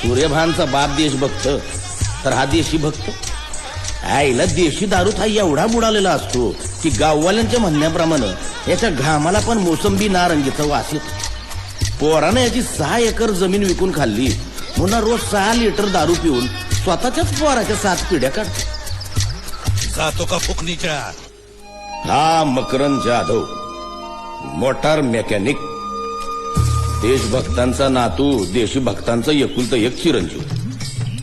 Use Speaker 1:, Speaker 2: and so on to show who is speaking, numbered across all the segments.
Speaker 1: सूर्यभानचा बाप देशभक्त तर हा देशी भक्त. आईला देशी दारूत हा एवढा बुडालेला असतो की गाववाल्यांच्या म्हणण्याप्रमाणे याच्या घामाला पण मोसंबी नारंगीचा वास येतो. पोरानं याची 6 एकर जमीन विकून खाल्ली पुन्हा रोज 6 लिटर दारू पिऊन स्वतःच्याच पोराच्या 7 पिढ्या काढतो.
Speaker 2: जातो का फुकणीच्या.
Speaker 1: हा मकरंद जाधव, मोटार मेकॅनिक, देशभक्तांचा नातू, देशी भक्तांचा एकुलता एक चिरंजीव.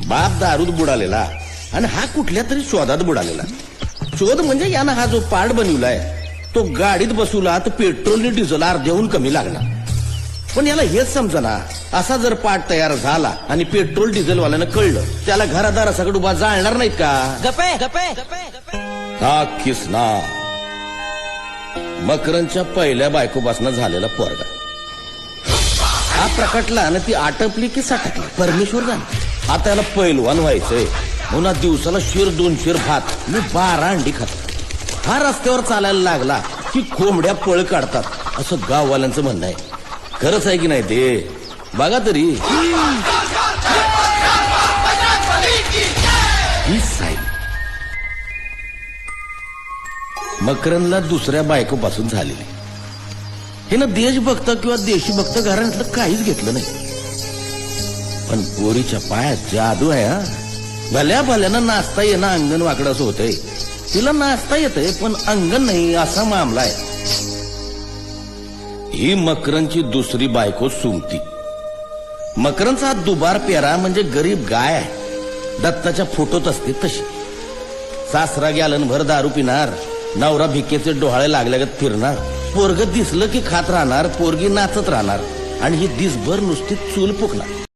Speaker 1: बाप दारूत बुडालेला आणि हा कुठल्या तरी शोधात बुडालेला. शोध म्हणजे यानं हा जो पाड बनवलाय तो गाडीत बसवला तर पेट्रोल डिझेल अर्ध्याहून कमी लागणार. पण याला हेच समजना, असा जर पाठ तयार झाला आणि पेट्रोल डिझेल वाल्यानं कळलं त्याला घरादारासकट उभा जाळणार नाहीत का.
Speaker 3: गप्पे गप्पे
Speaker 1: हा किसना मकरंदच्या पहिल्या बायकोपासनं झालेला पोरगा. हा प्रकटला आणि ती आटपली की सटकली परमेश्वर जाणे. आता याला पैलवान व्हायचंय पुन्हा दिवसाला शिर 2 शिर भात मी 12 अंडी खातो. हा रस्त्यावर चालायला लागला की कोंबड्या पळ काढतात असं गाववाल्यांचं म्हणणं आहे. खरंच आहे की नाही ते बघा तरी. ही साई मकरंदला दुसऱ्या बायकोपासून झालेली. हिनं देशभक्त किंवा देशी भक्त घराण्यातलं काहीच घेतलं नाही. पण पोरीच्या पायात जादू आहे. हा भल्या भल्यानं नाचता येणं अंगण वाकडं असं होतंय. तिला नाचता येतंय पण अंगण नाही असा मामला आहे. ही मकरंदची दुसरी बायको सुमती. मकरंदचा दुबार पेरा म्हणजे गरीब गाय आहे. दत्ताच्या फोटोत असते तशी. सासरा गॅलन भर दारू पिणार, नवरा भिकेचे डोहाळे लागल्यागत फिरणार, पोरग दिसलं की खात राहणार, पोरगी नाचत राहणार आणि ही दिसभर नुसती चूल फुकणार.